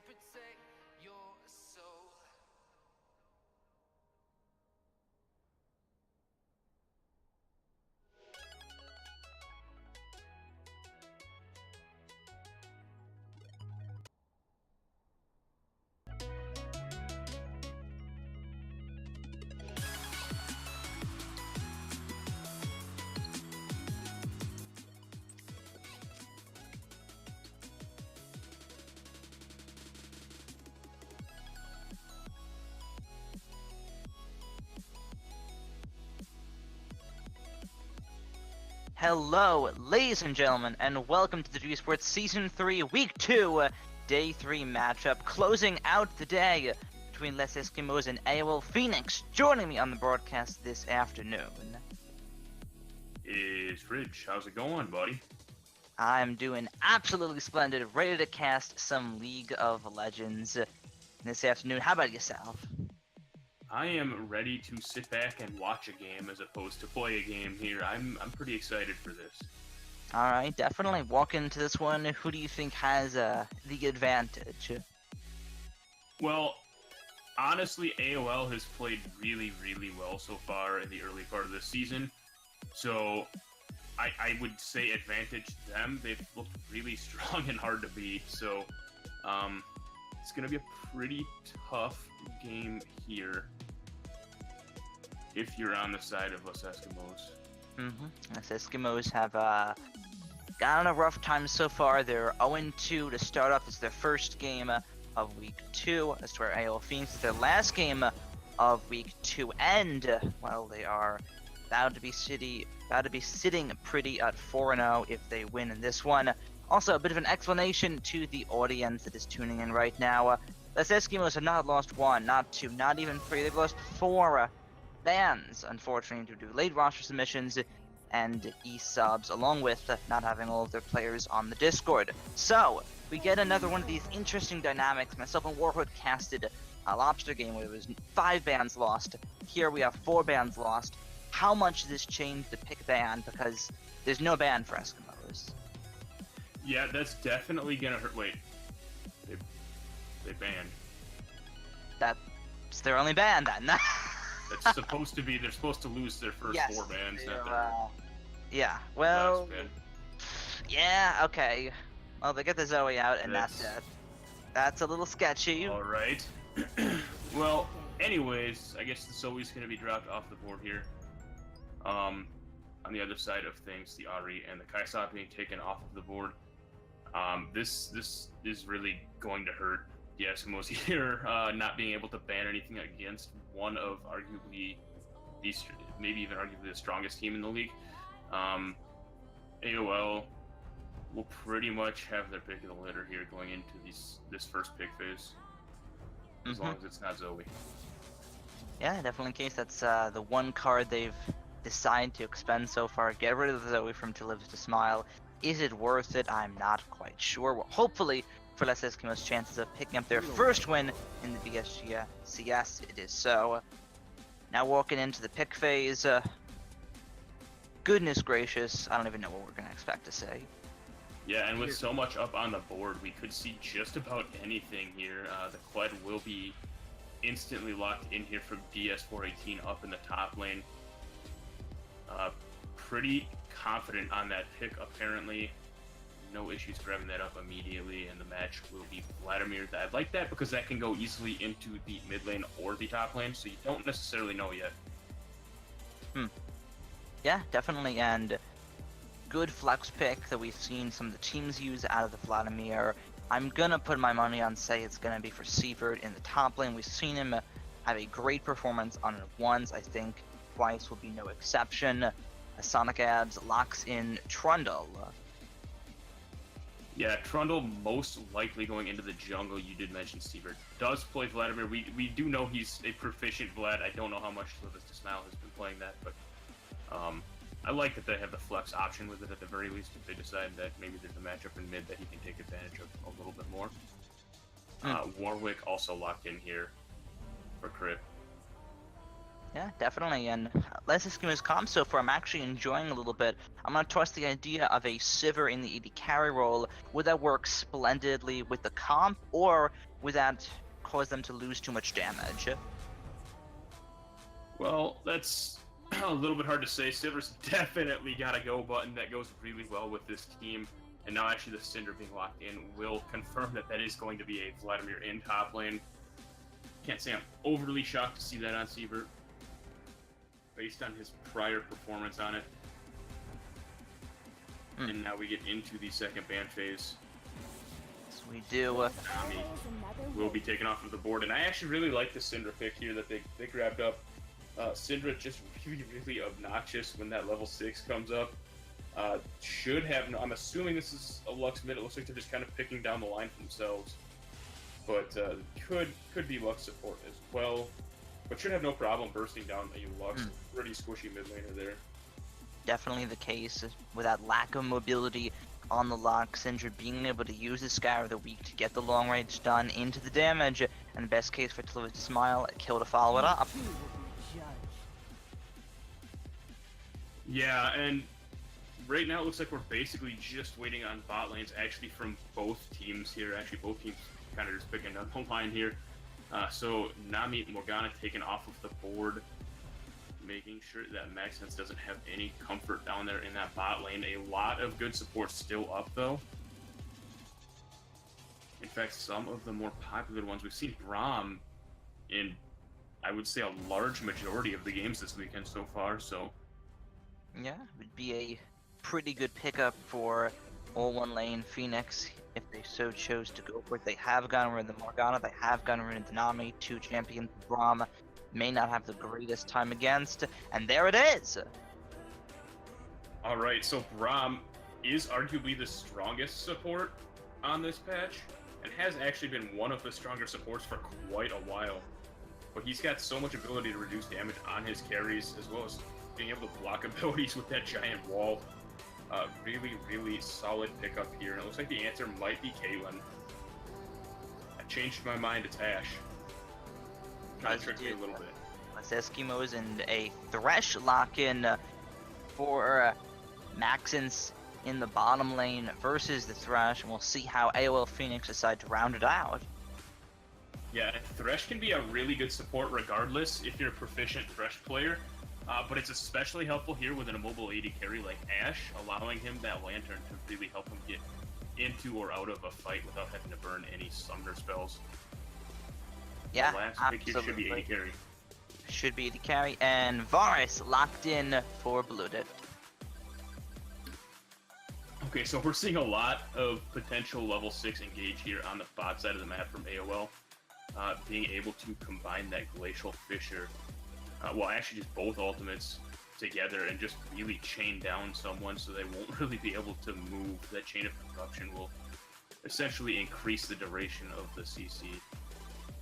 protect your soul. Hello, ladies and gentlemen, and welcome to the ESPORTS Season 3, Week 2, Day 3 matchup, closing out the day between Les Eskimos and AOL Phoenix. Joining me on the broadcast this afternoon is Rich. How's it going, buddy? I'm doing absolutely splendid, ready to cast some League of Legends this afternoon. How about yourself? I am ready to sit back and watch a game as opposed to play a game here. I'm pretty excited for this. Alright, definitely. Walk into this one. Who do you think has the advantage? Well, honestly, AOL has played really, really well so far in the early part of this season. So I would say advantage them. They've looked really strong and hard to beat. So it's going to be a pretty tough game here if you're on the side of us Eskimos. Us Eskimos have gotten a rough time so far. They're 0-2 to start off. It's their first game of Week 2. That's where AOL Phoenix is their last game of Week 2. And, well, they are about to be sitting pretty at 4-0 if they win in this one. Also, a bit of an explanation to the audience that is tuning in right now. The Eskimos have not lost 1, not 2, not even 3. They've lost 4 bans, unfortunately, due to late roster submissions and e-subs, along with not having all of their players on the Discord. So, we get another one of these interesting dynamics. Myself and Warhood casted a Lobster game where there was 5 bans lost. Here we have 4 bans lost. How much does this change the pick ban? Because there's no ban for Eskimos. Yeah, that's definitely gonna hurt. Wait, they banned. That's their only ban then. That's supposed to be. They're supposed to lose their first Yes, 4 bans. Not yeah. their Well, last ban. yeah. Okay. Well, they get the Zoe out, and that's it. That's a little sketchy. All right. Well, anyways, I guess the Zoe's gonna be dropped off the board here. On the other side of things, the Ari and the Kaisat being taken off of the board. This is really going to hurt the Eskimos here, not being able to ban anything against one of arguably maybe even arguably the strongest team in the league. AOL will pretty much have their pick of the litter here going into this first pick phase, as long as it's not Zoe. Yeah, definitely. In case that's the one card they've decided to expend so far. Get rid of the Zoe from To Live to Smile. Is it worth it? I'm not quite sure. Well, hopefully, for Les Eskimos' chances of picking up their first win in the BSG CS, it is so. Now walking into the pick phase. Goodness gracious, I don't even know what we're going to expect to say. Yeah, and with so much up on the board, we could see just about anything here. The Kled will be instantly locked in here from DS418 up in the top lane. Pretty confident on that pick, apparently. No issues grabbing that up immediately, and the match will be Vladimir. I like that because that can go easily into the mid lane or the top lane, so you don't necessarily know yet. Yeah, definitely, and good flex pick that we've seen some of the teams use out of the Vladimir. I'm gonna put my money on say it's gonna be for Sievert in the top lane. We've seen him have a great performance on it once. I think twice will be no exception. Sonic Abs locks in Trundle. Yeah, Trundle most likely going into the jungle. You did mention Sievert does play Vladimir. We do know he's a proficient Vlad. I don't know how much Livista Smile has been playing that, but I like that they have the flex option with it at the very least if they decide that maybe there's a matchup in mid that he can take advantage of a little bit more. Warwick also locked in here for Crip. Yeah, definitely. And less Eskimos comp so far, I'm actually enjoying a little bit. I'm gonna toss the idea of a Sivir in the AD carry role. Would that work splendidly with the comp, or would that cause them to lose too much damage? Well, that's a little bit hard to say. Sivir's definitely got a go button that goes really well with this team. And now actually the Cinder being locked in will confirm that that is going to be a Vladimir in top lane. Can't say I'm overly shocked to see that on Sivir, based on his prior performance on it. And now we get into the second ban phase. Yes, we do. Nami will be taken off of the board. And I actually really like the Syndra pick here that they grabbed up. Syndra just really obnoxious when that level 6 comes up. Should have, I'm assuming this is a Lux mid. It looks like they're just kind of picking down the line for themselves. But could be Lux support as well. But should have no problem bursting down a Lux. Pretty squishy mid laner there. Definitely the case with that lack of mobility on the Lux. Syndra being able to use the Sky of the Week to get the long range done into the damage, and best case for Tlivet Smile, kill to follow it up. Yeah, and right now it looks like we're basically just waiting on bot lanes actually from both teams here. Actually, both teams kind of just picking up the line here. So Nami Morgana taken off of the board, making sure that Maxence doesn't have any comfort down there in that bot lane. A lot of good support still up though. In fact, some of the more popular ones, we've seen Braum in, I would say, a large majority of the games this weekend so far, so. Yeah, it would be a pretty good pickup for all one lane Phoenix if they so chose to go for it. They have gone rid of the Morgana, they have gone rid of the Nami, two champions. Braum may not have the greatest time against, and there it is! Alright, so Braum is arguably the strongest support on this patch, and has actually been one of the stronger supports for quite a while. But he's got so much ability to reduce damage on his carries, as well as being able to block abilities with that giant wall. Really solid pickup here, and it looks like the answer might be Caitlyn. I changed my mind, it's Ashe. Kind of tricked me a little bit. Let's Eskimos and a Thresh lock-in for Maxence in the bottom lane versus the Thresh, and we'll see how AOL Phoenix decide to round it out. Yeah, Thresh can be a really good support regardless if you're a proficient Thresh player. But it's especially helpful here with an immobile AD carry like Ashe, allowing him that Lantern to really help him get into or out of a fight without having to burn any summoner spells. Yeah, the last absolutely. pick here should be AD carry. Should be AD carry, and Varus locked in for Blue Div. Okay, so we're seeing a lot of potential level 6 engage here on the bot side of the map from AOL. Being able to combine that Glacial Fissure, well, actually just both ultimates together and just really chain down someone so they won't really be able to move. That chain of corruption will essentially increase the duration of the CC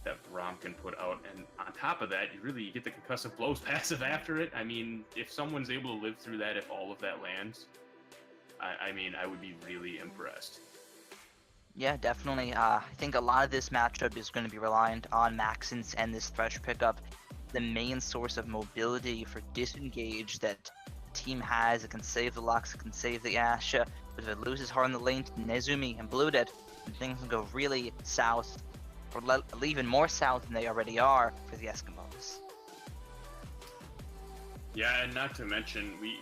that Braum can put out. And on top of that, you get the concussive blows passive after it. I mean, if someone's able to live through that, if all of that lands, I mean, I would be really impressed. Yeah, definitely. I think a lot of this matchup is going to be reliant on Maxence and this Thresh pickup. The main source of mobility for disengage that the team has. It can save the Lux, it can save the Ashe, but if it loses hard in the lane to Nezumi and Blue Dead, things can go really south, or even more south than they already are for the Eskimos. Yeah, and not to mention, we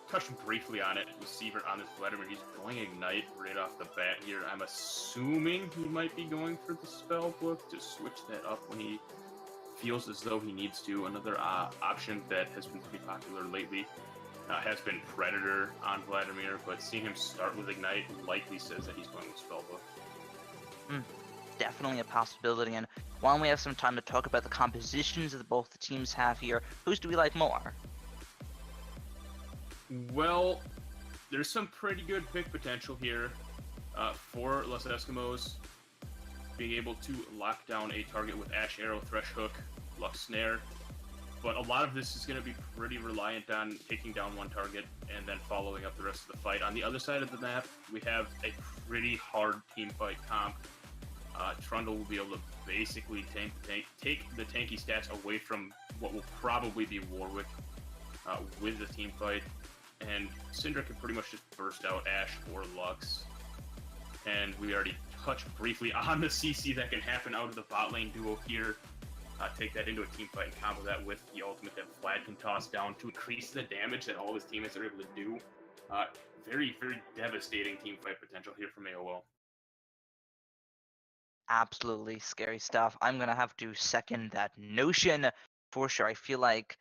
touched briefly on it with Sievert on this Vladimir. He's going Ignite right off the bat here. I'm assuming he might be going for the spell book to switch that up when he feels as though he needs to. Another option that has been pretty popular lately has been Predator on Vladimir, but seeing him start with Ignite likely says that he's going with Spellbook. Definitely a possibility, and while we have some time to talk about the compositions that both the teams have here, whose do we like more? Well, there's some pretty good pick potential here for Les Eskimos. Being able to lock down a target with Ashe Arrow, Thresh Hook, Lux Snare. But a lot of this is going to be pretty reliant on taking down one target and then following up the rest of the fight. On the other side of the map, we have a pretty hard team fight comp Trundle will be able to basically take the tanky stats away from what will probably be Warwick with the team fight, and Syndra can pretty much just burst out Ashe or Lux. And we already touched briefly on the CC that can happen out of the bot lane duo here. Take that into a team fight and combo that with the ultimate that Vlad can toss down to increase the damage that all his teammates are able to do. Very, very devastating team fight potential here from AOL. Absolutely scary stuff. I'm gonna have to second that notion for sure. I feel like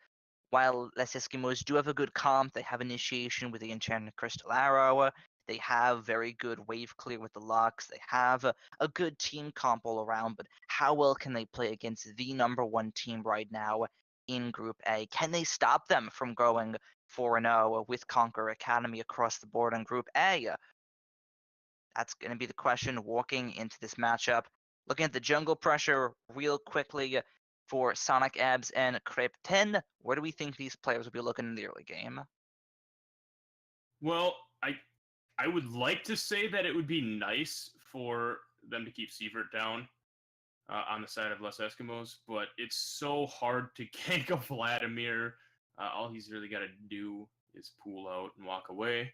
while Les Eskimos do have a good comp, they have initiation with the Enchanted Crystal Arrow. They have very good wave clear with the Lux. They have a good team comp all around, but how well can they play against the #1 team right now in Group A? Can they stop them from going 4-0 with Conquer Academy across the board in Group A? That's going to be the question walking into this matchup. Looking at the jungle pressure real quickly for Sonic Abs and Crepe 10, where do we think these players will be looking in the early game? Well, I would like to say that it would be nice for them to keep Sievert down on the side of Les Eskimos, but it's so hard to gank a Vladimir. All he's really got to do is pull out and walk away,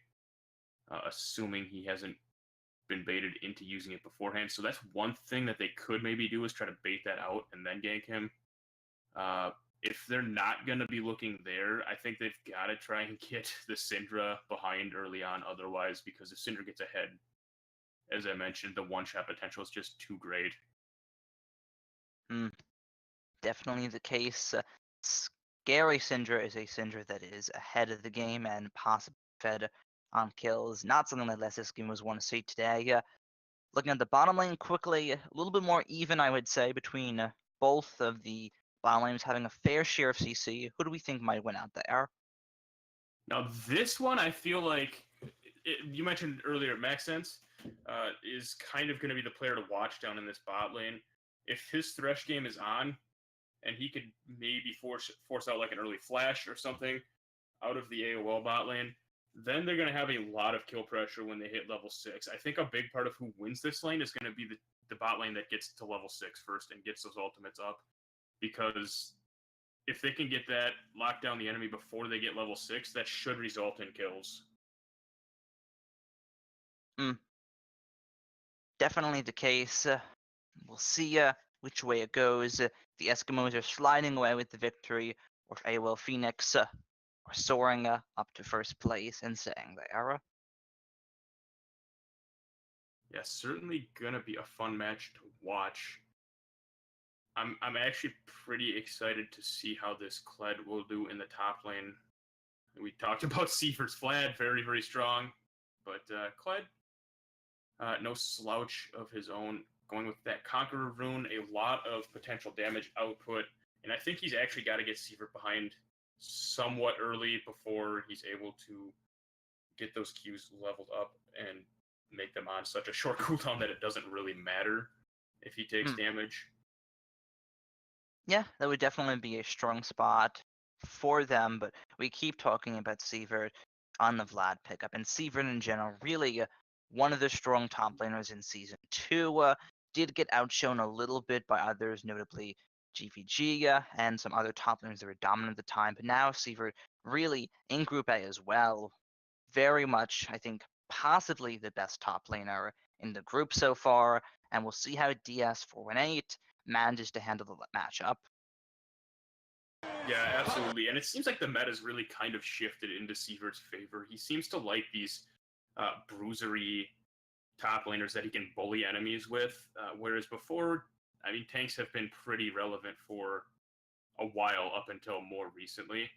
assuming he hasn't been baited into using it beforehand. So that's one thing that they could maybe do is try to bait that out and then gank him. If they're not going to be looking there, I think they've got to try and get the Syndra behind early on otherwise, because if Syndra gets ahead, as I mentioned, the one-shot potential is just too great. Definitely the case. Scary Syndra is a Syndra that is ahead of the game and possibly fed on kills. Not something that Les Eskimos want to see today. Looking at the bottom lane quickly, a little bit more even, I would say, between both of the bottom lanes having a fair share of CC. Who do we think might win out there? Now, this one, I feel like, you mentioned earlier, Maxence is kind of going to be the player to watch down in this bot lane. If his Thresh game is on, and he could maybe force out like an early flash or something out of the AOL bot lane, then they're going to have a lot of kill pressure when they hit level 6. I think a big part of who wins this lane is going to be the bot lane that gets to level 6 first and gets those ultimates up, because if they can get that, lock down the enemy before they get level 6, that should result in kills. Definitely the case. We'll see which way it goes. The Eskimos are sliding away with the victory, or AOL Phoenix are soaring up to first place and staying there. Yeah, certainly gonna be a fun match to watch. I'm actually pretty excited to see how this Kled will do in the top lane. We talked about Seifert's Vlad, very, very strong, but Kled, no slouch of his own. Going with that Conqueror rune, a lot of potential damage output, and I think he's actually got to get Seifert behind somewhat early before he's able to get those Qs leveled up and make them on such a short cooldown that it doesn't really matter if he takes damage. Yeah, that would definitely be a strong spot for them, but we keep talking about Sievert on the Vlad pickup, and Sievert in general, really one of the strong top laners in Season 2, did get outshone a little bit by others, notably GVG and some other top laners that were dominant at the time, but now Sievert really in Group A as well, very much, I think, possibly the best top laner in the group so far, and we'll see how DS418 manages to handle the matchup. Yeah, absolutely. And it seems like the meta's really kind of shifted into Sievert's favor. He seems to like these bruisery top laners that he can bully enemies with, whereas before, I mean, tanks have been pretty relevant for a while up until more recently.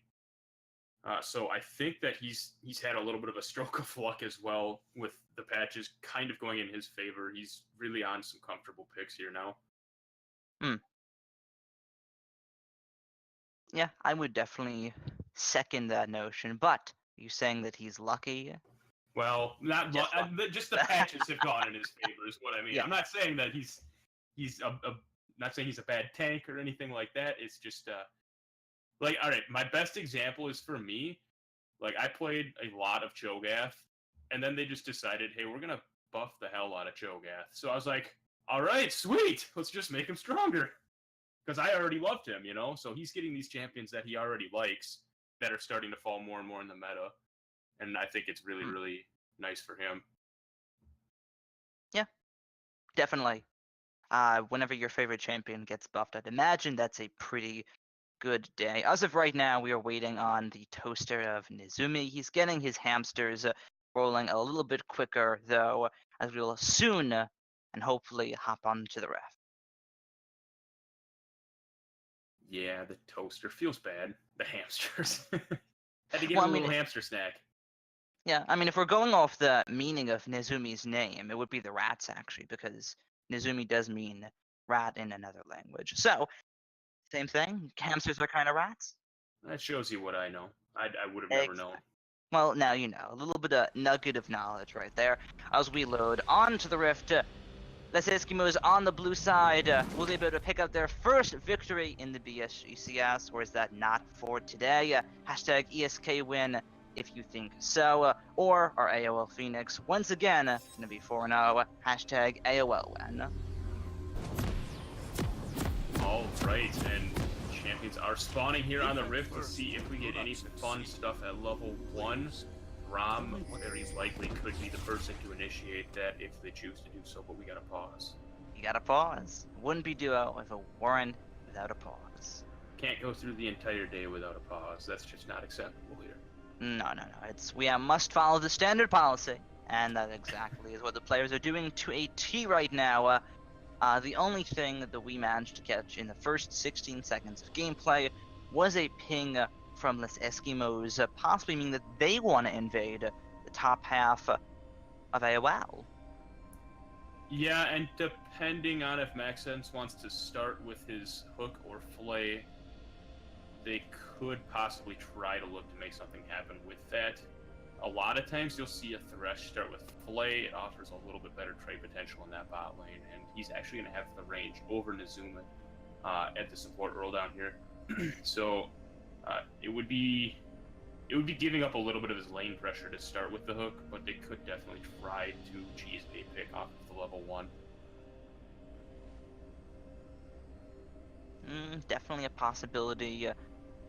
So I think that he's had a little bit of a stroke of luck as well, with the patches kind of going in his favor. He's really on some comfortable picks here now. Yeah, I would definitely second that notion, but are you saying that he's lucky? Well, not just the patches have gone in his favor is what I mean. Yeah. I'm not saying that he's not saying he's a bad tank or anything like that. It's just like, all right, my best example is for me. Like, I played a lot of Cho'Gath, and then they just decided, hey, we're gonna buff the hell out of Cho'Gath. So I was like, all right, sweet. Let's just make him stronger. Because I already loved him, you know? So he's getting these champions that he already likes that are starting to fall more and more in the meta. And I think it's really, really nice for him. Yeah, definitely. Whenever your favorite champion gets buffed, I'd imagine that's a pretty good day. As of right now, we are waiting on the toaster of Nizumi. He's getting his hamsters rolling a little bit quicker, though, as we will soon and hopefully hop onto the ref. Yeah, the toaster feels bad. The hamsters. Had to give Well, him a little hamster snack. yeah, I mean, if we're going off the meaning of Nizumi's name, it would be the rats, actually, because Nizumi does mean rat in another language. So, same thing. Hamsters are kind of rats. That shows you what I know. I would have never known. Exactly. Well, now you know. A little bit of nugget of knowledge right there. As we load onto the rift, Les Eskimos on the blue side will they be able to pick up their first victory in the BSGCS, or is that not for today? Hashtag ESK win if you think so. Or our AOL Phoenix, once again, going to be 4-0. Hashtag AOL win. All right, and champions are spawning here on the Rift to see if we get any fun stuff at level 1. Rom very likely could be the person to initiate that if they choose to do so, but we gotta pause. You gotta pause. Wouldn't be duo if it weren't without a pause. Can't go through the entire day without a pause. That's just not acceptable here. No. It's we must follow the standard policy, and that exactly is what the players are doing to a T right now. The only thing that we managed to catch in the first 16 seconds of gameplay was a ping from Les Eskimos, possibly meaning that they want to invade the top half of AOL. Yeah, and depending on if Maxence wants to start with his hook or flay, they could possibly try to look to make something happen with that. A lot of times you'll see a Thresh start with flay. It offers a little bit better trade potential in that bot lane, and he's actually going to have the range over Nizuma at the support roll down here. So it would be giving up a little bit of his lane pressure to start with the hook, but they could definitely try to cheese a pick off of the level 1. Definitely a possibility. I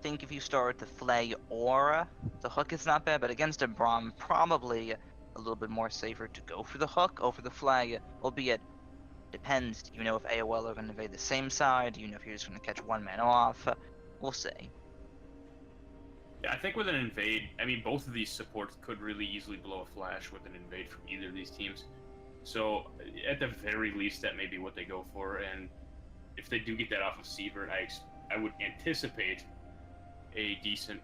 think if you start with the flay or the hook, it's not bad, but against a Braum, probably a little bit more safer to go for the hook over the flay, albeit depends. Do you know if AOL are going to invade the same side? Do you know if you're just going to catch one man off? We'll see. Yeah, I think with an invade, I mean, both of these supports could really easily blow a flash with an invade from either of these teams. So, at the very least, that may be what they go for. And if they do get that off of Sievert, I would anticipate a decent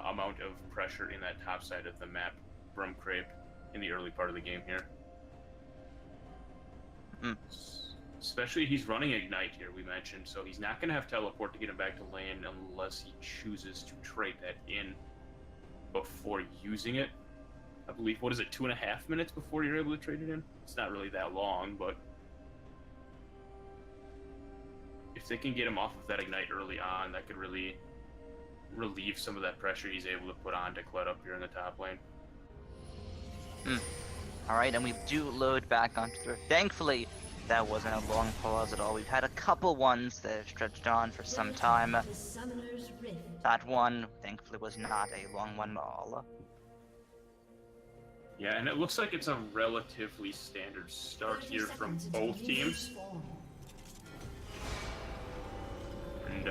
amount of pressure in that top side of the map from Crepe in the early part of the game here. Especially he's running Ignite here, we mentioned, so he's not going to have teleport to get him back to lane unless he chooses to trade that in before using it. I believe, what is it, 2.5 minutes before you're able to trade it in? It's not really that long, but if they can get him off of that Ignite early on, that could really relieve some of that pressure he's able to put on Declet up here in the top lane. Alright, and we do load back onto the... Thankfully, that wasn't a long pause at all. We've had a couple ones that have stretched on for some time. That one, thankfully, was not a long one at all. Yeah, and it looks like it's a relatively standard start here from both teams. And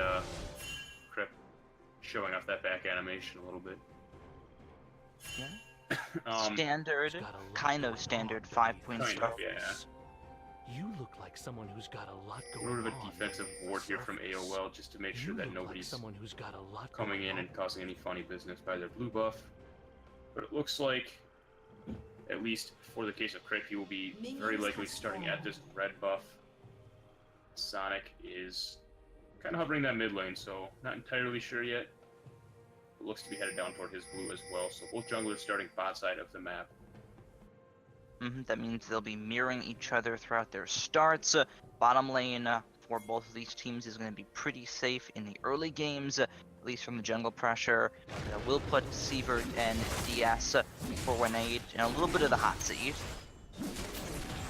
Crip showing off that back animation a little bit. Yeah. Standard, kind of standard 5-point start. Yeah. You look like someone who's got a lot going A on. little bit of defensive ward here from AOL just to make sure that nobody's someone who's got a lot coming in and causing any funny business by their blue buff. But it looks like, at least for the case of Crip, he will be very likely starting at this red buff. Sonic is kind of hovering that mid lane, so not entirely sure yet. It looks to be headed down toward his blue as well, so both junglers starting bot side of the map. That means they'll be mirroring each other throughout their starts. Bottom lane for both of these teams is going to be pretty safe in the early games, at least from the jungle pressure. We'll put Sievert and DS for 1-8 and a little bit of the hot seat.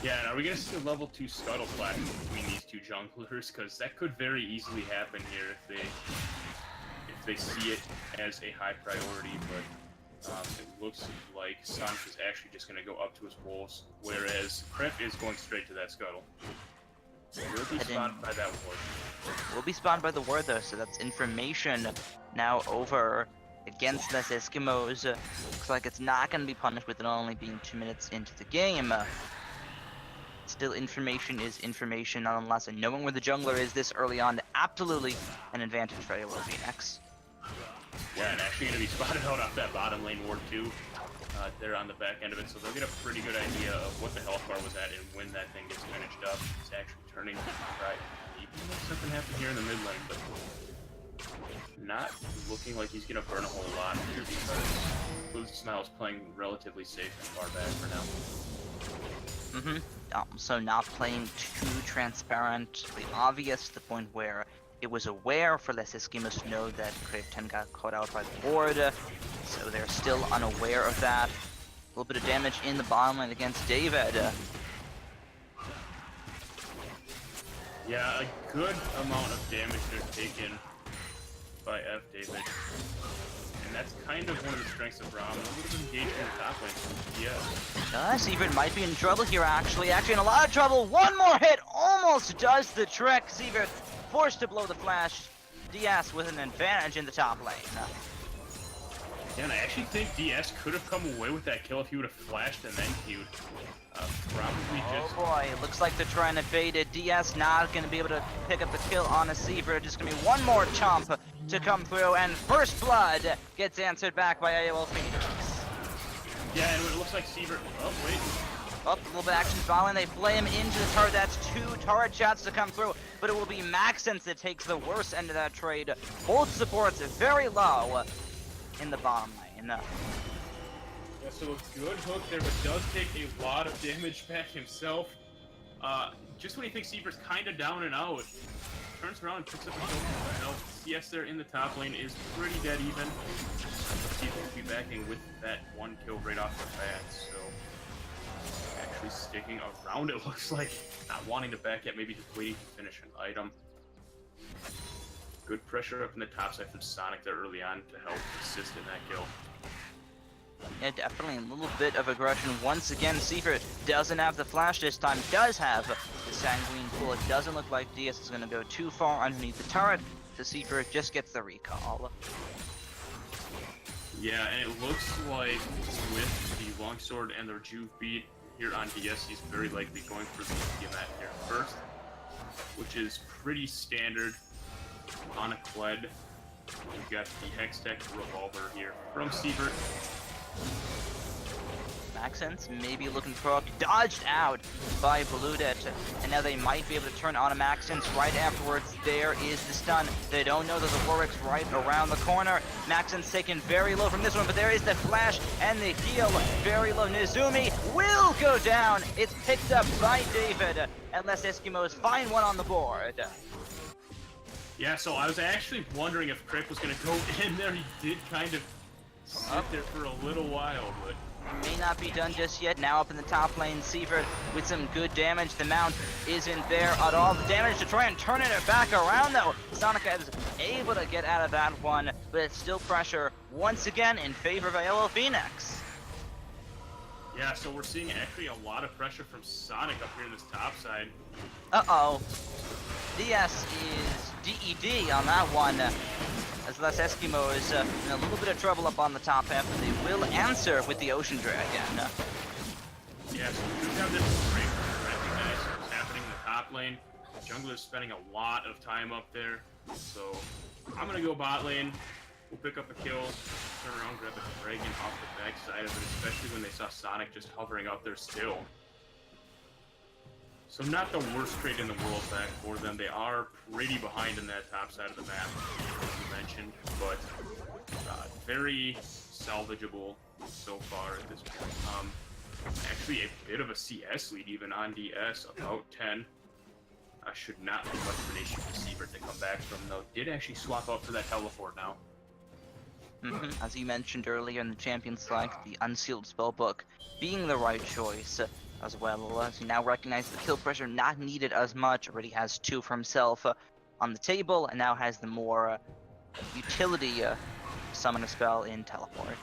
Yeah, and are we gonna see a level 2 scuttle clash between these two junglers? Because that could very easily happen here if they see it as a high priority. But it looks like Sonic is actually just gonna go up to his wolves, whereas Krep is going straight to that scuttle. We'll be spotted by that ward. We'll be spotted by the ward though, so that's information now over against the Eskimos. Looks like it's not going to be punished with it only being 2 minutes into the game. Still, information is information nonetheless, and knowing where the jungler is this early on, absolutely an advantage for AOL Phoenix. Yeah, and actually going to be spotted out off that bottom lane ward too. They're on the back end of it, so they'll get a pretty good idea of what the health bar was at and when that thing gets finished up. It's actually turning right. Even though something happened here in the mid lane, but not looking like he's gonna burn a whole lot here because Blue Smile's playing relatively safe and far back for now. So not playing too transparently obvious to the point where it was aware for Les Eskimos to know that Crave 10 got caught out by the board, so they're still unaware of that. A little bit of damage in the bottom lane against David. Yeah, a good amount of damage they're taken by F. David. And that's kind of one of the strengths of Rom. A little bit of engagement in the top lane. Yeah. Sievert might be in trouble here, actually in a lot of trouble. One more hit almost does the trick. Sievert forced to blow the flash. DS with an advantage in the top lane. Yeah, and I actually think DS could have come away with that kill if he would have flashed and then queued. Probably just... Oh boy, it looks like they're trying to bait it. DS not going to be able to pick up the kill on a Sievert. Just going to be one more chomp to come through, and First Blood gets answered back by AOL Phoenix. Yeah, and it looks like Sievert... Oh, wait. Up a little bit of action following. They play him into the turret. That's 2 turret shots to come through, but it will be Maxence that takes the worst end of that trade. Both supports very low in the bottom lane. Yeah, so a good hook there, but does take a lot of damage back himself. Just when he thinks Sievert's kind of down and out, turns around and picks up a kill for himself. CS there in the top lane is pretty dead even. Siever will be backing with that one kill right off the bat, so actually sticking around it looks like. Not wanting to back yet, maybe just waiting to finish an item. Good pressure up in the top side from Sonic there early on to help assist in that kill. Yeah, definitely a little bit of aggression. Once again, Sievert doesn't have the flash this time, does have the Sanguine Pool. It doesn't look like DS is going to go too far underneath the turret, so Sievert just gets the recall. Yeah, and it looks like with the Longsword and the Rejuve beat here on DS, he's very likely going for the Tiamat here first, which is pretty standard on a Kled. We've got the Hextech Revolver here from Sievert. Maxence maybe looking for a dodged out by Bludet, and now they might be able to turn on a Maxence right afterwards. There is the stun. They don't know that the Warwick's right around the corner. Maxence taken very low from this one, but there is the flash and the heal very low. Nizumi will go down. It's picked up by David, unless Eskimos find one on the board. Yeah, so I was actually wondering if Crick was going to go in there. He did kind of sit there for a little while, but... May not be done just yet. Now up in the top lane, Sievert with some good damage. The mount isn't there at all. The damage to try and turn it back around, though. Sonica is able to get out of that one, but it's still pressure once again in favor of AOL Phoenix. Yeah, so we're seeing actually a lot of pressure from Sonic up here in this top side. Uh-oh. DS is DED on that one. As Les Eskimos in a little bit of trouble up on the top half, and they will answer with the Ocean Dragon. Yeah, so we do have this break to recognize what's happening in the top lane. Jungler's spending a lot of time up there, so I'm gonna go bot lane. We'll pick up a kill, turn around, grab a dragon off the back side of it, especially when they saw Sonic just hovering up there still. So not the worst trade in the world back for them. They are pretty behind in that top side of the map, as you mentioned, but very salvageable so far at this point. Actually, a bit of a CS lead even on DS, about 10. I should not be much of an issue for Sievert to come back from, though. Did actually swap out for that teleport now. As you mentioned earlier in the Champions Select, the Unsealed Spellbook being the right choice. as well. As he now recognizes the kill pressure not needed as much. Already has 2 for himself on the table, and now has the more utility summon a spell in teleport.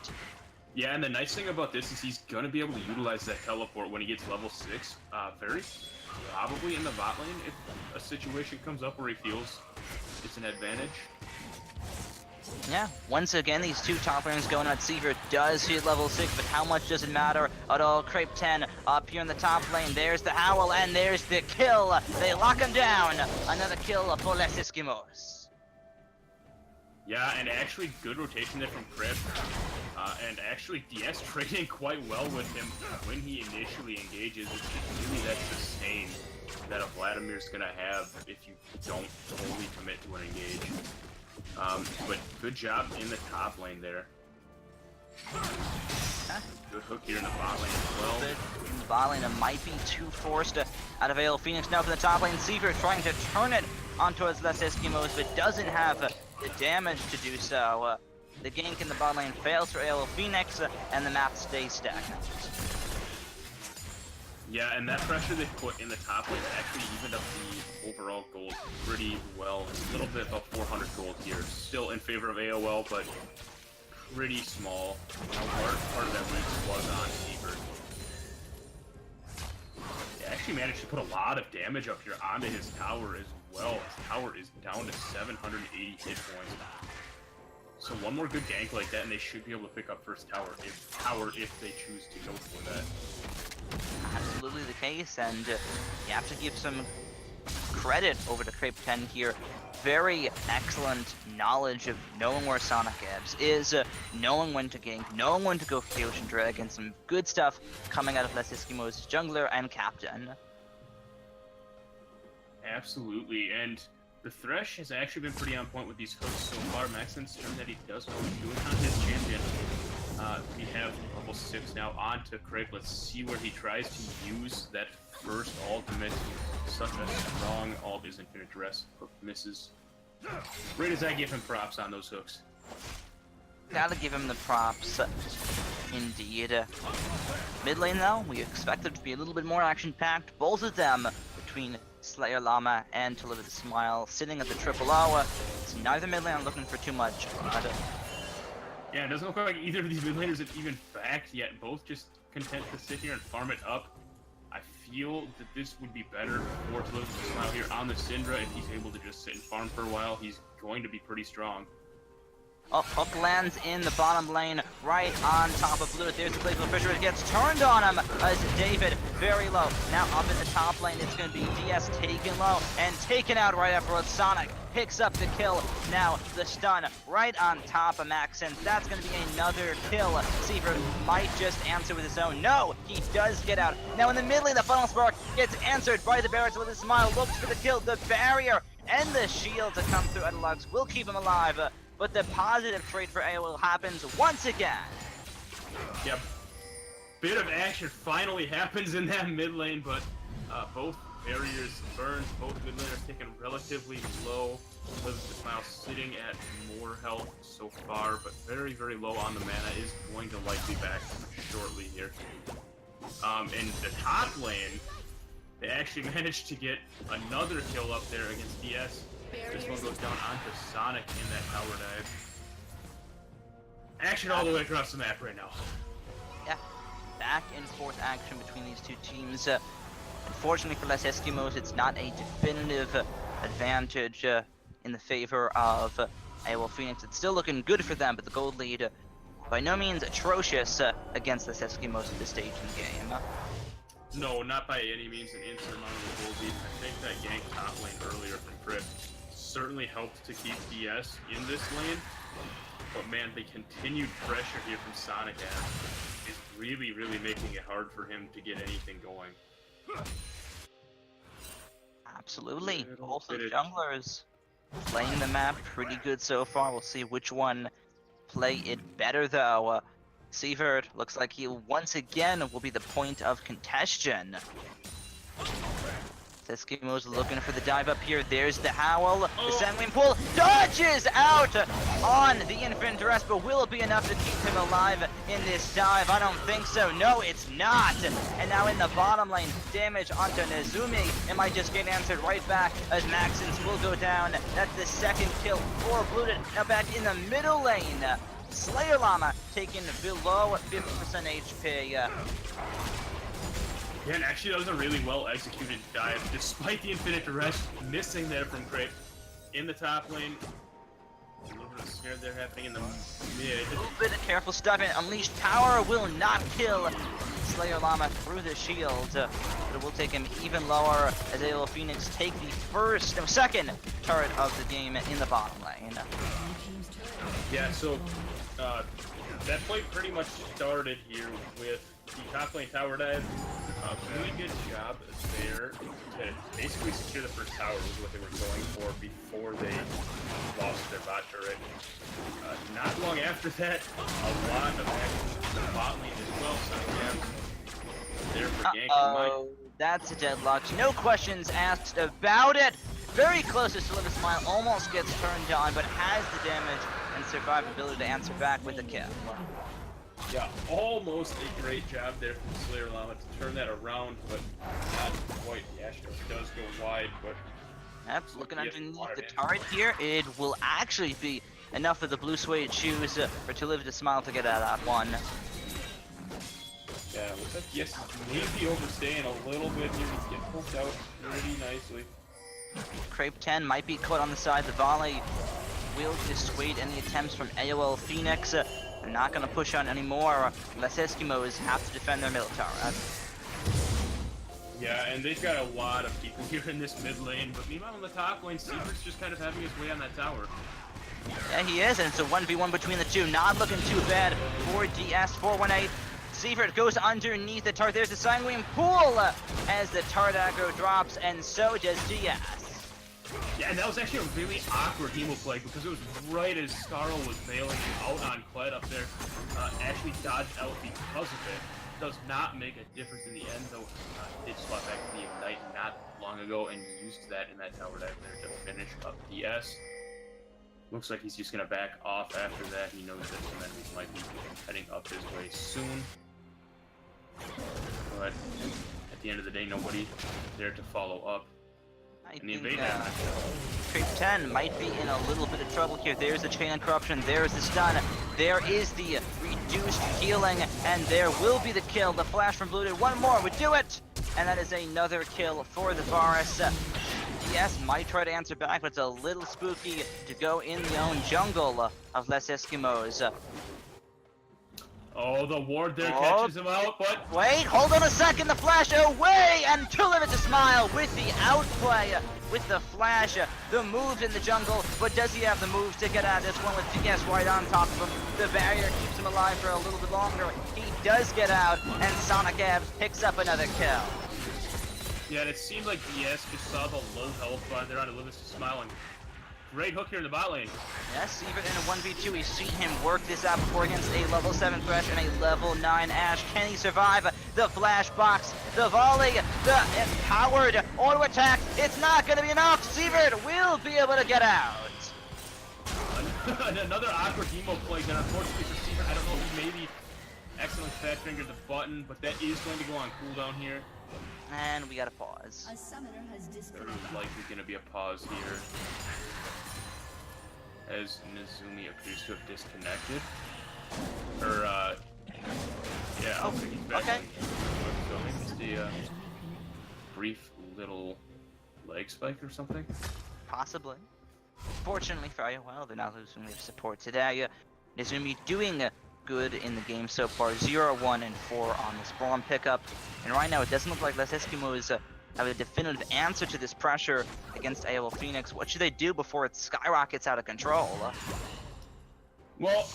Yeah, and the nice thing about this is he's gonna be able to utilize that teleport when he gets level 6. Very probably in the bot lane if a situation comes up where he feels it's an advantage. Yeah, once again, these 2 top laners going out. Seaver does hit level 6, but how much does it matter at all? Crepe 10 up here in the top lane. There's the Howl, and there's the kill. They lock him down. Another kill for Les Eskimos. Yeah, and actually good rotation there from Crepe. And actually DS trading quite well with him when he initially engages. It's just really that sustain that a Vladimir's gonna have if you don't fully commit to an engage. But good job in the top lane there. Good hook here in the bot lane as well. In the bot lane, it might be too forced out of AOL Phoenix. Now for the top lane, Seaver trying to turn it onto his Les Eskimos, but doesn't have the damage to do so. The gank in the bot lane fails for AOL Phoenix, and the map stays stagnant. Yeah, and that pressure they put in the top lane actually evened up the overall gold pretty well. A little bit above 400 gold here. Still in favor of AOL, but pretty small. Part of that weakness was on Seaver. They actually managed to put a lot of damage up here onto his tower as well. His tower is down to 780 hit points. So one more good gank like that, and they should be able to pick up first tower if they choose to go for that. Absolutely the case, and you have to give some credit over to Crepe 10 here. Very excellent knowledge of knowing where Sonic Abs is, knowing when to gank, knowing when to go for the Ocean Dragon. Some good stuff coming out of Les Eskimos' jungler and captain. Absolutely, and the Thresh has actually been pretty on point with these hooks so far. Maxen's shown that he does know what he's doing on his champion. We have level 6 now on to Crepe. Let's see where he tries to use that first ultimate. Such a strong ult is Infinite Dress. Hook misses. Right as I give him props on those hooks. Gotta give him the props, indeed. Mid lane though, we expect there to be a little bit more action-packed. Both of them between Slayer Llama and To Live With a Smile sitting at the triple O. It's neither mid lane looking for too much. Yeah, it doesn't look like either of these mid laners have even backed yet. Both just content to sit here and farm it up. I feel that this would be better for To Live With a Smile here on the Syndra. If he's able to just sit and farm for a while, he's going to be pretty strong. Oh, hook lands in the bottom lane, right on top of Blue. There's the Playful Fisher. It gets turned on him as David, very low. Now up in the top lane, it's going to be DS taken low and taken out right afterwards. Sonic picks up the kill. Now the stun right on top of Maxen. That's going to be another kill. Seaver might just answer with his own. No, he does get out. Now in the mid lane, the Funnel Spark gets answered by the Barrett with a smile. Looks for the kill. The barrier and the shield to come through Edelux will keep him alive. But the positive trade for AOL happens once again. Yep. Bit of action finally happens in that mid lane, but both barriers burned, both mid laners taken relatively low. Live With a Smile sitting at more health so far, but very, very low on the mana, is going to likely back shortly here. In the top lane, they actually managed to get another kill up there against DS. This one goes down onto Sonic in that tower dive. Action all the way across the map right now. Yeah, back and forth action between these two teams. Unfortunately for Les Eskimos, it's not a definitive advantage in the favor of AOL Phoenix. It's still looking good for them, but the gold lead by no means atrocious against Les Eskimos at this stage in the game. No, not by any means an insurmountable gold lead. I think that gank top lane earlier from Crip certainly helped to keep DS in this lane. But man, the continued pressure here from Sonic is really, really making it hard for him to get anything going. Absolutely. Both of the junglers playing the map pretty good so far. We'll see which one play it better though. Seavert looks like he once again will be the point of contention. Eskimo's looking for the dive up here. There's the Howl. The Sanguine Pool dodges out on the Infant Rest, but will it be enough to keep him alive in this dive? I don't think so. No, it's not. And now in the bottom lane, damage onto Nezumi. It might just get answered right back as Maxence will go down. That's the second kill for Blooted. Now back in the middle lane. Slayer Llama taking below 50% HP. Yeah, and actually that was a really well executed dive, despite the infinite arrest missing there from Crape. In the top lane, a little bit of scare there happening in the mid. A little bit of careful stuff, and Unleashed Power will not kill Slayer Llama through the shield, but it will take him even lower as AOL Phoenix take the second turret of the game in the bottom lane. Yeah, so that play pretty much started here with the top lane tower dive. Really good job there to basically secure the first tower was what they were going for before they lost their bot turret. Not long after that, a lot of action in the bot lane as well, so yeah, there for ganking. That's a deadlock. No questions asked about it. Very close to Live a Smile, almost gets turned on, but has the damage and survivability to answer back with a kill. Yeah, almost a great job there from Slayer Llama to turn that around, but not quite. The Astro does go wide, but... Yep, looking underneath the turret here, it will actually be enough for the blue suede shoes for To Live to Smile to get out of that one. Yeah, looks like yes, maybe overstaying a little bit here. He's getting poked out pretty nicely. Crape 10 might be caught on the side. The volley will dissuade any attempts from AOL Phoenix. They're not going to push on anymore unless Eskimos have to defend their middle tower. Yeah, and they've got a lot of people here in this mid lane, but meanwhile in the top lane, Seaver's just kind of having his way on that tower. Yeah, he is, and it's a 1v1 between the two. Not looking too bad for DS418. Seifert goes underneath the turret. There's the Sanguine Pool as the turret aggro drops, and so does DS. Yeah, and that was actually a really awkward Hemo play because it was right as Scarl was bailing out on Kled up there. Actually dodged out because of it. Does not make a difference in the end, though. Did swap back to the Ignite not long ago and used that in that tower dive there to finish up DS. Looks like he's just going to back off after that. He knows that some enemies might be heading up his way soon. But at the end of the day, nobody there to follow up. I think Crape 10 might be in a little bit of trouble here. There's the Chain of Corruption, there's the stun, there is the reduced healing, and there will be the kill. The flash from Blooted, one more would do it! And that is another kill for the Varus. DS might try to answer back, but it's a little spooky to go in the own jungle of less Eskimos. Oh, the ward there catches him out, but... Wait, hold on a second, the flash away, and To Live to Smile with the outplay, with the flash, the moves in the jungle, but does he have the moves to get out of this one with DS right on top of him? The barrier keeps him alive for a little bit longer. He does get out, and Sonic Abs picks up another kill. Yeah, and it seemed like DS just saw the low health bar there on To Live to Smile, and great hook here in the bot lane. Yes, even in a 1v2, we've seen him work this out before against a level 7 Thresh and a level 9 Ashe. Can he survive the flash box, the volley, the empowered auto attack? It's not going to be enough. Sievert will be able to get out. Another awkward Hemo play that unfortunately for Sievert, I don't know if he maybe accidentally fat fingered the button, but that is going to go on cooldown here. And we got a pause. A summoner has disconnected. There's likely going to be a pause here, as Nezumi appears to have disconnected. Or, yeah, Oh, he's back. okay. So maybe it's the brief little leg spike or something. Possibly. Fortunately for AOL, they're not losing their support today. Nezumi doing good in the game so far. 0, 1, and 4 on this Braum pickup. And right now, it doesn't look like Les Eskimos have a definitive answer to this pressure against AOL Phoenix. What should they do before it skyrockets out of control? Well,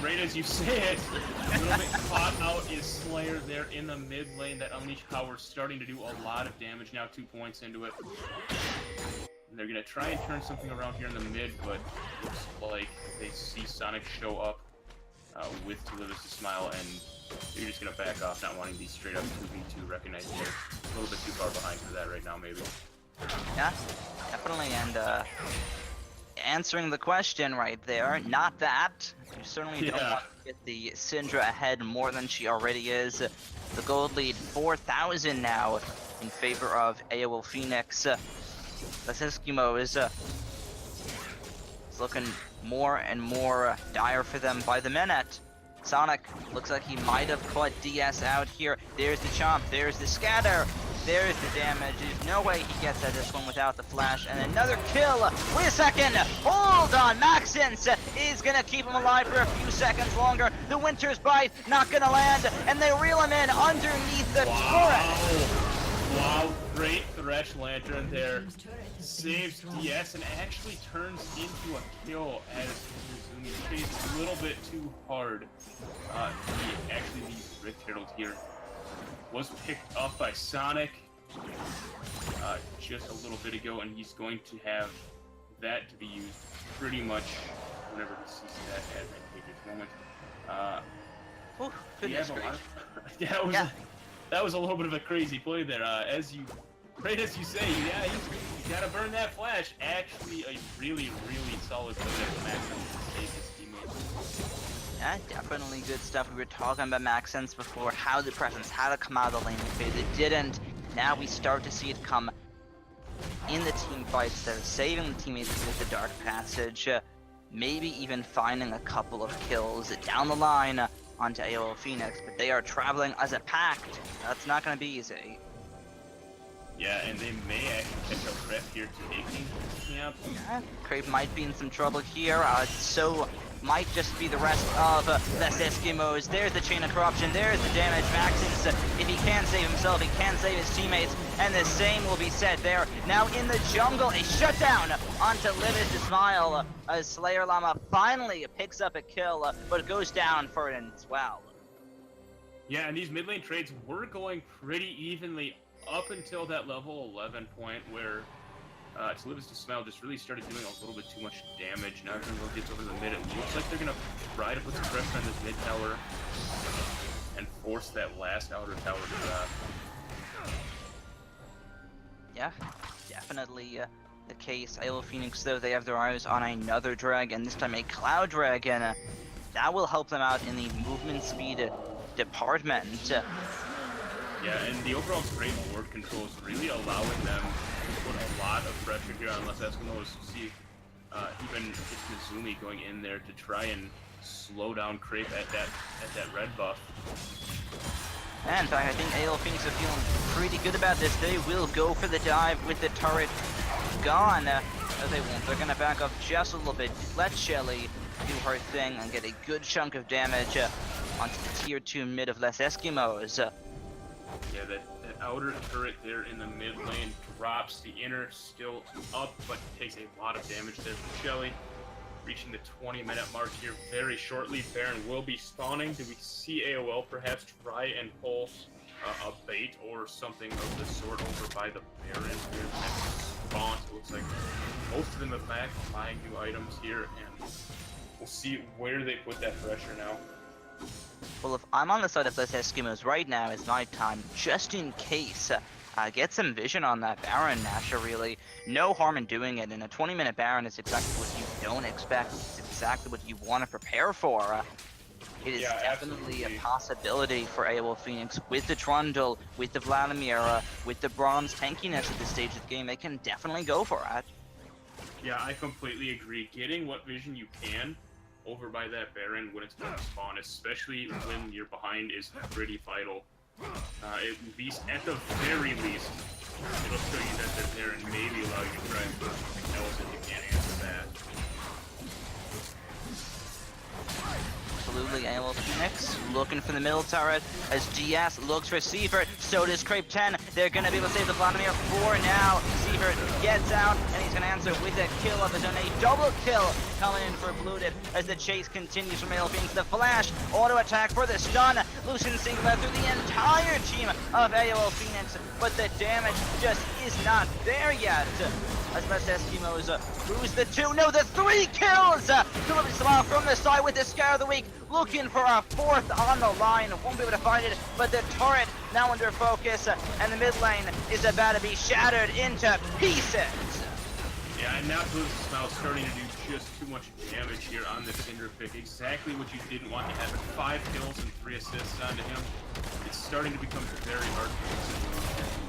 right as you say it, a little bit caught out is Slayer there in the mid lane. That Unleashed Power is starting to do a lot of damage now, 2 points into it. And they're going to try and turn something around here in the mid, but looks like they see Sonic show up. with Televis to smile, and you're just gonna back off, not wanting these straight up 2v2, recognizing they're a little bit too far behind for that right now, maybe. Yeah, definitely, and answering the question right there, not that. You certainly don't want to get the Syndra ahead more than she already is. The gold lead 4,000 now in favor of AOL Phoenix. The Eskimos is looking more and more dire for them by the minute. Sonic looks like he might have caught DS out here. There's the chomp, there's the scatter, there's the damage. There's no way he gets at this one without the flash. And another kill. Wait a second. Hold on. Maxence is going to keep him alive for a few seconds longer. The Winter's Bite not going to land. And they reel him in underneath the turret. Wow, great Thresh Lantern there. Saves DS and actually turns into a kill as Mizumi chased a little bit too hard. Actually, the Rift Herald here was picked up by Sonic just a little bit ago, and he's going to have that to be used pretty much whenever he sees that advantageous moment. Goodness gracious. That was a little bit of a crazy play there. Right as you say, yeah, you gotta burn that flash. Actually, a really, really solid play there from Maxence to save his teammate. Yeah, definitely good stuff. We were talking about Maxence before, how the presence, how to come out of the laning phase. It didn't. Now we start to see it come in the team fights. They're saving the teammates with the Dark Passage. Maybe even finding a couple of kills down the line onto AOL Phoenix, but they are traveling as a pack. That's not going to be easy. Yeah, and they may actually catch up Kraft here taking camp. Yeah, Crave might be in some trouble here. So might just be the rest of Les Eskimos. There's the chain of corruption. There's the damage. Maxence, if he can save himself, he can save his teammates. And the same will be said there. Now in the jungle, a shutdown onto Live Is to Smile. As Slayer Llama finally picks up a kill, but goes down for it as well. Yeah, and these mid lane trades were going pretty evenly up until that level 11 point where To Live Is to Smile just really started doing a little bit too much damage. Now everyone gets over the mid. It looks like they're going to try to put some pressure on this mid tower and force that last outer tower to drop. Yeah, definitely the case. AOL Phoenix, though, they have their eyes on another dragon, this time a Cloud Dragon. That will help them out in the movement speed department. Yeah, and the overall great board control is really allowing them to put a lot of pressure here on Les Eskimos. See, even it's Mizumi going in there to try and slow down Crepe at that red buff. And in fact, I think AOL Phoenix are feeling pretty good about this. They will go for the dive with the turret gone. No, they won't. They're going to back up just a little bit. Let Shelly do her thing and get a good chunk of damage onto the tier 2 mid of Les Eskimos. Yeah, that outer turret there in the mid lane drops. The inner still up, but takes a lot of damage there from Shelly. Reaching the 20-minute mark here very shortly. Baron will be spawning. Do we see AOL perhaps try and pull a bait or something of the sort over by the Baron here? Next spawn. So it looks like most of them are back buying new items here, and we'll see where they put that pressure now. Well, if I'm on the side of Les Eskimos right now, it's night time, just in case. Get some vision on that Baron, Nasha, really. No harm in doing it, and a 20-minute Baron is exactly what you don't expect. It's exactly what you want to prepare for. It is definitely absolutely a possibility for AOL Phoenix with the Trundle, with the Vladimir, with the Brahms tankiness at this stage of the game. They can definitely go for it. Yeah, I completely agree. Getting what vision you can over by that Baron when it's going to spawn, especially when you're behind, is pretty vital. At least, at the very least, it'll show you that they're there and maybe allow you to try and put something else if you can't answer that. Absolutely, AOL Phoenix looking for the middle turret as GS looks for Seaford. So does Crepe 10. They're going to be able to save the Vladimir for now. Seaford Seabird gets out, and he's going to answer with a kill of his own. A double kill coming in for Blooded as the chase continues from AOL Phoenix. The flash, auto attack for the stun, Lucian Sigma through the entire team of AOL Phoenix, but the damage just is not there yet. As Les Eskimos lose the 2, no, the 3 kills! Philip Salah from the side with the Scare of the Week, looking for a 4th on the line. Won't be able to find it, but the turret now under focus, and the mid lane is about to be shattered into pieces. Yeah, and now Philip Salah starting to do just too much damage here on this Cinder pick. Exactly what you didn't want to happen. 5 kills and 3 assists onto him. It's starting to become very hard to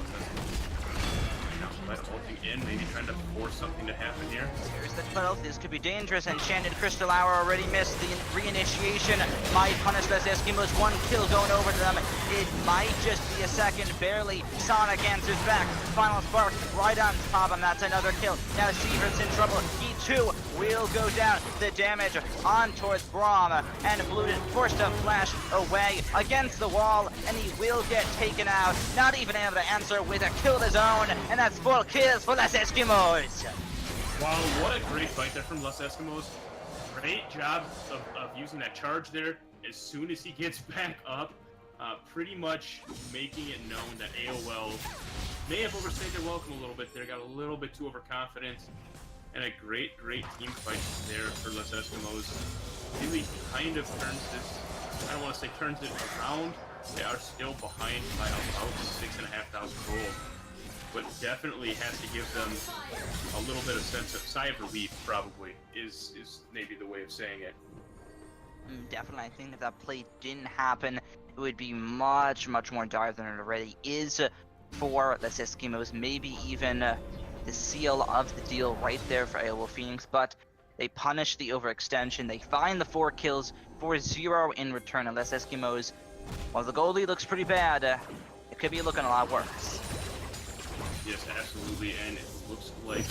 by ulting in, maybe trying to force something to happen here. Here's the 12th. This could be dangerous. Enchanted Crystal Hour already missed the reinitiation. Might punish Les Eskimos. 1 kill going over to them. It might just be a second. Barely. Sonic answers back. Final Spark right on top, and that's another kill. Now Sievert's in trouble. He too will go down. The damage on towards Braum, and Blooded forced to flash away against the wall, and he will get taken out. Not even able to answer with a kill of his own, and that's 4 kills for Les Eskimos. Wow, what a great fight there from Les Eskimos. Great job of using that charge there as soon as he gets back up, pretty much making it known that AOL may have overstayed their welcome a little bit there, got a little bit too overconfident, and a great team fight there for Les Eskimos. Really kind of turns this, I don't want to say turns it around, they are still behind by about 6,500 gold. But definitely has to give them a little bit of sense of sigh of relief, probably, is maybe the way of saying it. Definitely, I think if that play didn't happen, it would be much more dire than it already is for Les Eskimos. Maybe even the seal of the deal right there for AOL Phoenix, but they punish the overextension. They find the 4 kills for 0 in return. And Les Eskimos, while the goal lead looks pretty bad, it could be looking a lot worse. Yes, absolutely, and it looks like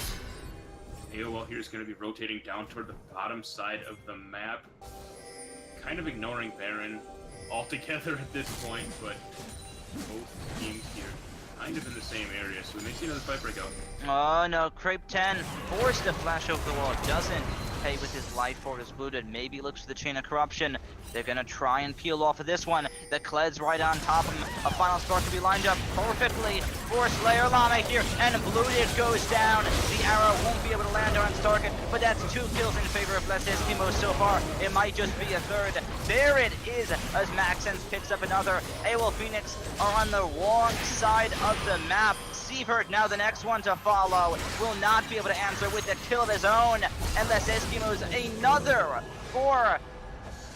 AOL here is going to be rotating down toward the bottom side of the map, kind of ignoring Baron altogether at this point, but both teams here kind of in the same area, so we may see another fight break out. Oh no, Crepe 10 forced to flash over the wall, doesn't pay with his life for his Blooded, maybe looks for the Chain of Corruption. They're gonna try and peel off of this one. The Kled's right on top of him. A Final Spark to be lined up perfectly for Slayer Llama here, and Blooded goes down. The arrow won't be able to land on Stark, but that's 2 kills in favor of Les Eskimos so far. It might just be a 3rd. There it is, as Maxence picks up another. AOL Phoenix are on the wrong side of the map. Sievert, now the next one to follow, will not be able to answer with the kill of his own. And Les Eskimos, another 4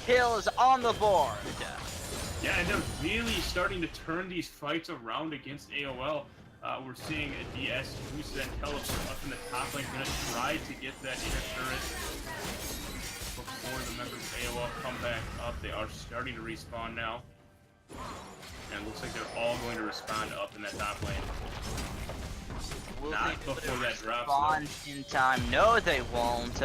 kills on the board. Yeah, and they're really starting to turn these fights around against AOL. We're seeing a DS who's then teleport up in the top lane, gonna try to get that inner turret before the members of AOL come back up. They are starting to respawn now. And it looks like they're all going to respond up in that top lane. Will Not they before that drops, respond in time? No, they won't.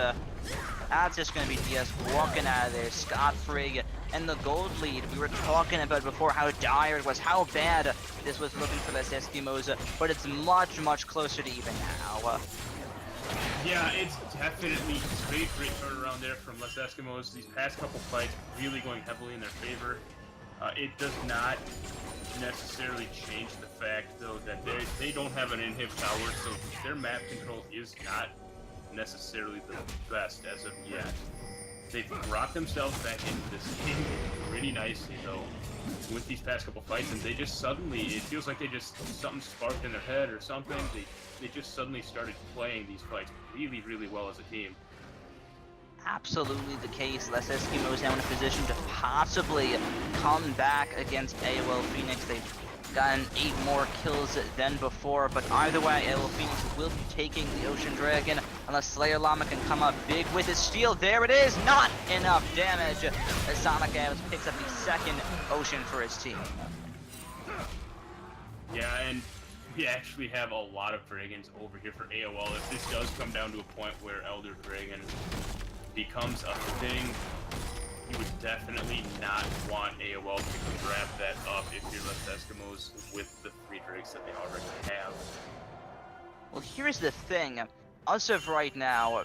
That's just going to be DS walking out of there scot-free. And the gold lead, we were talking about before how dire it was, how bad this was looking for Les Eskimos, but it's much closer to even now. Yeah, it's definitely great turnaround there from Les Eskimos. These past couple fights really going heavily in their favor. It does not necessarily change the fact, though, that they don't have an inhib tower, so their map control is not necessarily the best as of yet. They've brought themselves back into this game pretty nicely, though, with these past couple fights, and they just suddenly, it feels like they just, something sparked in their head or something. They just suddenly started playing these fights really well as a team. Absolutely the case. Les Eskimos now in a position to possibly come back against AOL Phoenix. They've gotten 8 more kills than before, but either way, AOL Phoenix will be taking the Ocean Dragon unless Slayer Llama can come up big with his steel. There it is! Not enough damage as Sonic Adams picks up the 2nd Ocean for his team. Yeah, and we actually have a lot of dragons over here for AOL. If this does come down to a point where Elder Dragon becomes a thing, you would definitely not want AOL to grab that up if you're Les Eskimos with the 3 drakes that they already have. Well, here's the thing. As of right now,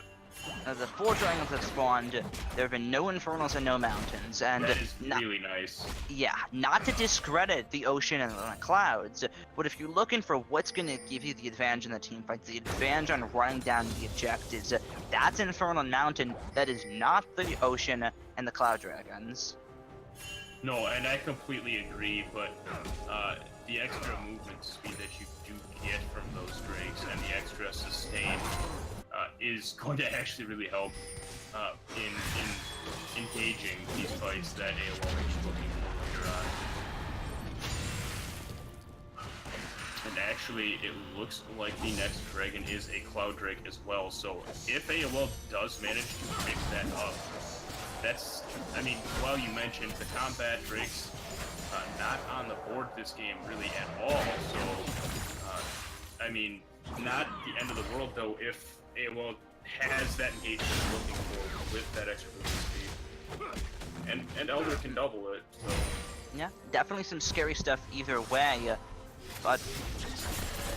the 4 triangles have spawned. There have been no infernals and no mountains, and That is really nice. yeah, not to discredit the ocean and the clouds, but if you're looking for what's going to give you the advantage in the team fights, the advantage on running down the objectives, that's Infernal Mountain. That is not the ocean and the cloud dragons. No, and I completely agree, but the extra movement speed that you do get from those drakes and the extra sustain is going to actually really help in engaging these fights that AOL is looking for later on. And actually, it looks like the next dragon is a Cloud Drake as well, so if AOL does manage to pick that up, that's, I mean, while you mentioned the combat drakes not on the board this game really at all, so, I mean, not the end of the world though if AOL has that engagement looking for with that extra movement speed. And Elder can double it, so. Yeah, definitely some scary stuff either way, but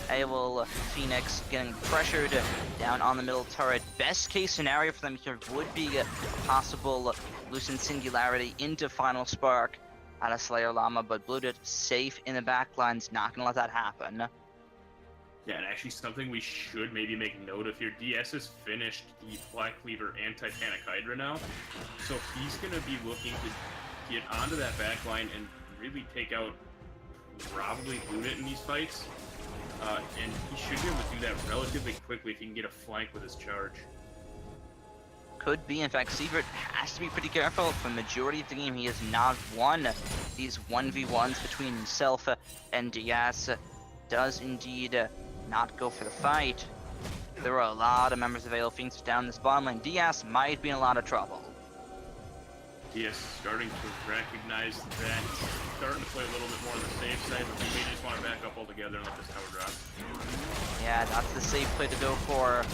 AOL Phoenix getting pressured down on the middle turret. Best case scenario for them here would be a possible Lucent Singularity into Final Spark out of Slayer Llama, but Blooded safe in the back line's not gonna let that happen. Yeah, and actually something we should maybe make note of here, DS has finished the Black Cleaver and Titanic Hydra now, so he's gonna be looking to get onto that back line and really take out probably Blooded in these fights. And he should be able to do that relatively quickly if he can get a flank with his charge. Could be. In fact, Sievert has to be pretty careful. For the majority of the game, he has not won these 1v1s between himself and Diaz. Does indeed not go for the fight. There are a lot of members of AOL Phoenix down this bottom lane. Diaz might be in a lot of trouble. Yes, starting to recognize that, starting to play a little bit more on the safe side, but he may just want to back up altogether and let this tower drop. Yeah, that's the safe play to go for.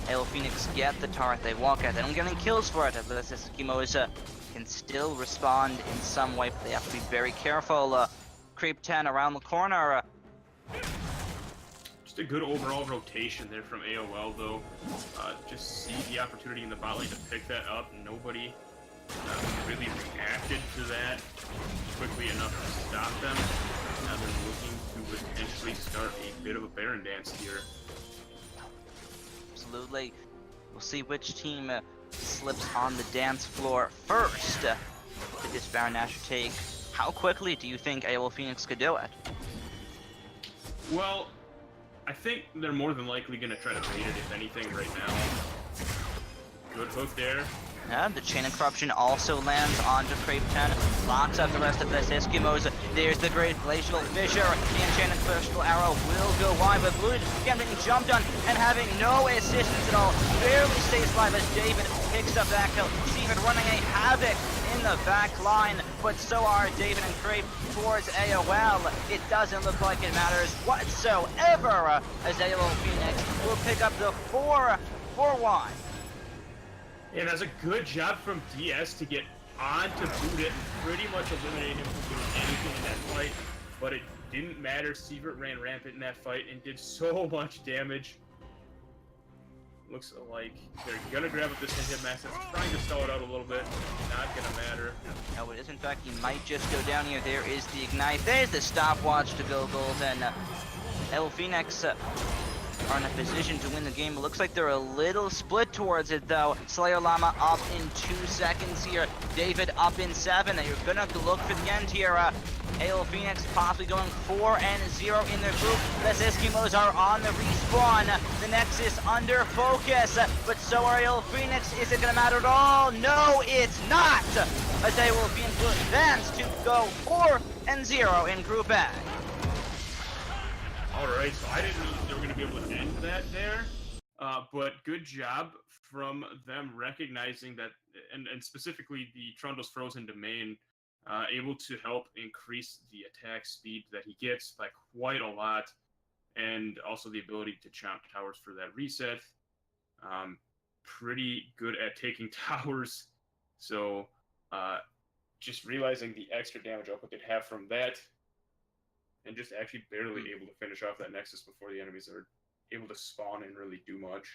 AOL Phoenix get the turret, they walk out, they don't get any kills for it. This Eskimos can still respond in some way, but they have to be very careful. Creep 10 around the corner. Just a good overall rotation there from AOL, though. Just see the opportunity in the bot lane to pick that up. Nobody really reacted to that quickly enough to stop them. Now they're looking to potentially start a bit of a Baron dance here. Absolutely. We'll see which team slips on the dance floor first. Did this Baron Nashor take? How quickly do you think AOL Phoenix could do it? Well, I think they're more than likely going to try to bait it, if anything, right now. Good hook there. Yeah, the Chain of Corruption also lands onto Creep 10, locks up the rest of this Eskimos. There's the Great Glacial Fissure. The Enchanted Crystal Arrow will go wide, but Blue again being jumped on and having no assistance at all. Barely stays alive as David picks up that kill. Steven running a havoc in the back line, but so are David and Creep towards AOL. It doesn't look like it matters whatsoever as AOL Phoenix will pick up the 4-1. And that's a good job from DS to get on to boot it and pretty much eliminate him from doing anything in that fight. But it didn't matter. Sievert ran rampant in that fight and did so much damage. Looks like they're gonna grab up this hit max. That's trying to stall it out a little bit. Not gonna matter. No, it is. In fact, he might just go down here. There is the ignite. There's the stopwatch to go golden. AOL Phoenix are in a position to win the game. It looks like they're a little split towards it, though. Slayer Llama up in 2 seconds here. David up in 7. You're gonna have to look for the end here. AOL Phoenix possibly going 4-0 in their group. The Eskimos are on the respawn. The Nexus under focus, but so are AOL Phoenix. Is it gonna matter at all? No, it's not. As AOL Phoenix will advance to go 4-0 in Group A. Alright, so I didn't know they were going to be able to end that there, but good job from them recognizing that, and specifically the Trundle's Frozen Domain, able to help increase the attack speed that he gets by quite a lot, and also the ability to chomp towers for that reset. Pretty good at taking towers, so just realizing the extra damage output could have from that, and just actually barely able to finish off that Nexus before the enemies are able to spawn and really do much.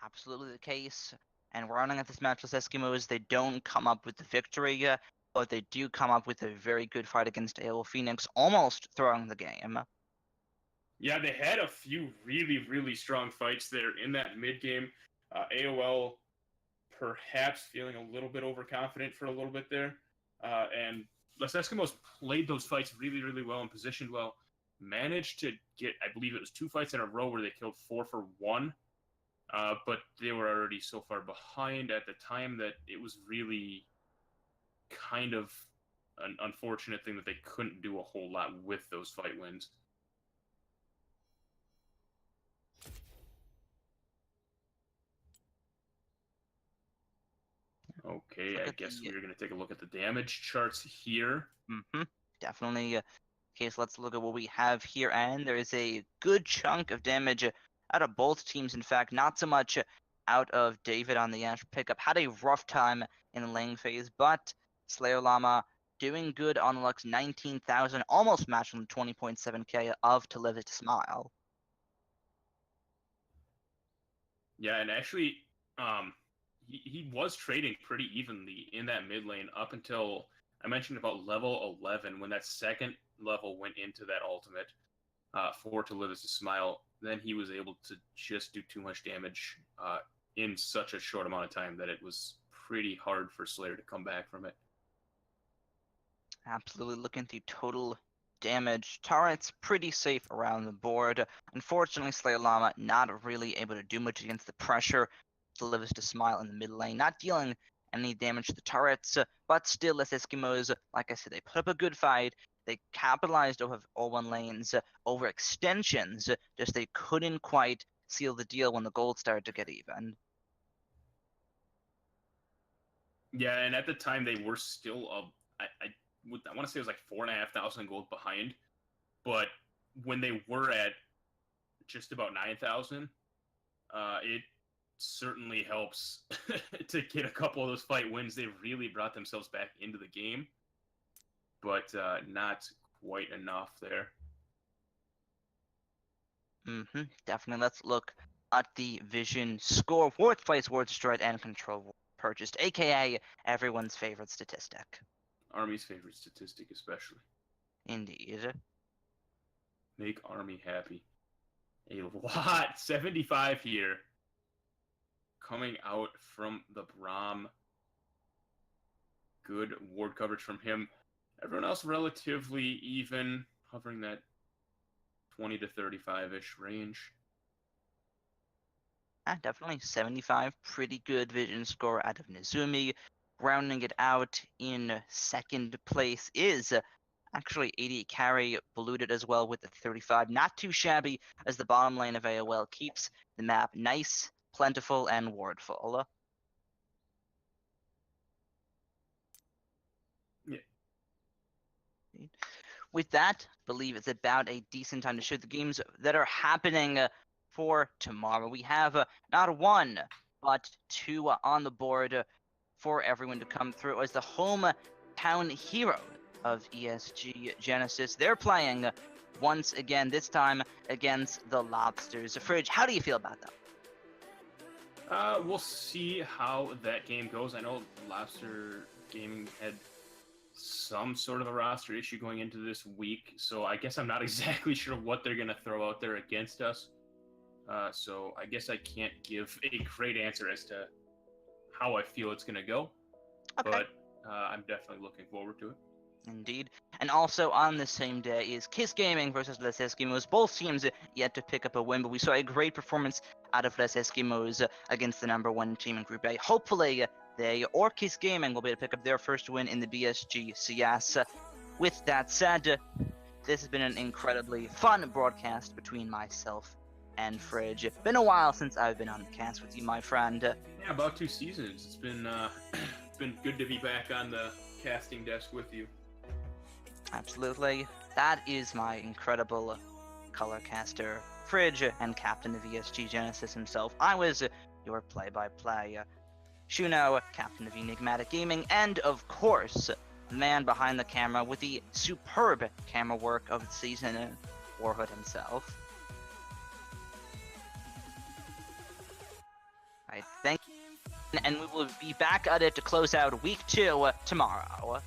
Absolutely the case. And rounding out this match with Eskimos, they don't come up with the victory, but they do come up with a very good fight against AOL Phoenix, almost throwing the game. Yeah, they had a few really, really strong fights there in that mid game. AOL perhaps feeling a little bit overconfident for a little bit there. And Les Eskimos played those fights really, really well and positioned well. Managed to get, I believe it was 2 fights in a row where they killed 4 for 1. But they were already so far behind at the time that it was really kind of an unfortunate thing that they couldn't do a whole lot with those fight wins. Okay, I guess we're going to take a look at the damage charts here. Definitely. Okay, so let's look at what we have here, and there is a good chunk of damage out of both teams. In fact, not so much out of David on the Ash pickup. Had a rough time in the lane phase, but Slayer Llama doing good on Lux 19,000, almost matching the 20.7k of To Live Is to Smile. Yeah, and actually, he was trading pretty evenly in that mid lane up until I mentioned about level 11 when that second level went into that ultimate for To Live Is to Smile. Then he was able to just do too much damage in such a short amount of time that it was pretty hard for Slayer to come back from it. Absolutely, looking at the total damage. Turret's pretty safe around the board. Unfortunately, Slayer Llama not really able to do much against the pressure. To Live Is to Smile in the mid lane, not dealing any damage to the turrets, but still, as Eskimos, like I said, they put up a good fight. They capitalized off of all one lanes over extensions, just they couldn't quite seal the deal when the gold started to get even. Yeah, and at the time they were still I want to say it was like 4,500 gold behind, but when they were at just about 9,000, it certainly helps to get a couple of those fight wins. They really brought themselves back into the game, but not quite enough there. Definitely. Let's look at the Vision score. Worth place, worth destroyed, and control purchased, aka everyone's favorite statistic. Army's favorite statistic, especially. Indeed. Make Army happy. A lot. 75 here. Coming out from the Braum. Good ward coverage from him. Everyone else relatively even, hovering that 20 to 35-ish range. Definitely 75. Pretty good Vision score out of Nezumi. Rounding it out in second place is actually 80 carry, polluted as well with the 35. Not too shabby as the bottom lane of AOL keeps the map nice, plentiful, and wardful. Yeah. With that, believe it's about a decent time to show the games that are happening for tomorrow. We have not one, but two on the board for everyone to come through as the hometown hero of ESG Genesis. They're playing once again, this time against the Lobsters. Fridge, how do you feel about that? We'll see how that game goes. I know Lobster Gaming had some sort of a roster issue going into this week, so I guess I'm not exactly sure what they're going to throw out there against us. So I guess I can't give a great answer as to how I feel it's going to go, but I'm definitely looking forward to it. Indeed. And also on the same day is Kiss Gaming versus Les Eskimos. Both teams yet to pick up a win, but we saw a great performance out of Les Eskimos against the number one team in Group A. Hopefully, they or Kiss Gaming will be able to pick up their first win in the BSG CS. With that said, this has been an incredibly fun broadcast between myself and Fridge. Been a while since I've been on the cast with you, my friend. Yeah, about 2 seasons. It's been been good to be back on the casting desk with you. Absolutely. That is my incredible color caster, Fridge, and captain of ESG Genesis himself. I was your play-by-play Shuno, captain of Enigmatic Gaming, and of course, the man behind the camera with the superb camera work of the season, Warhood himself. and we will be back at it to close out week 2 tomorrow.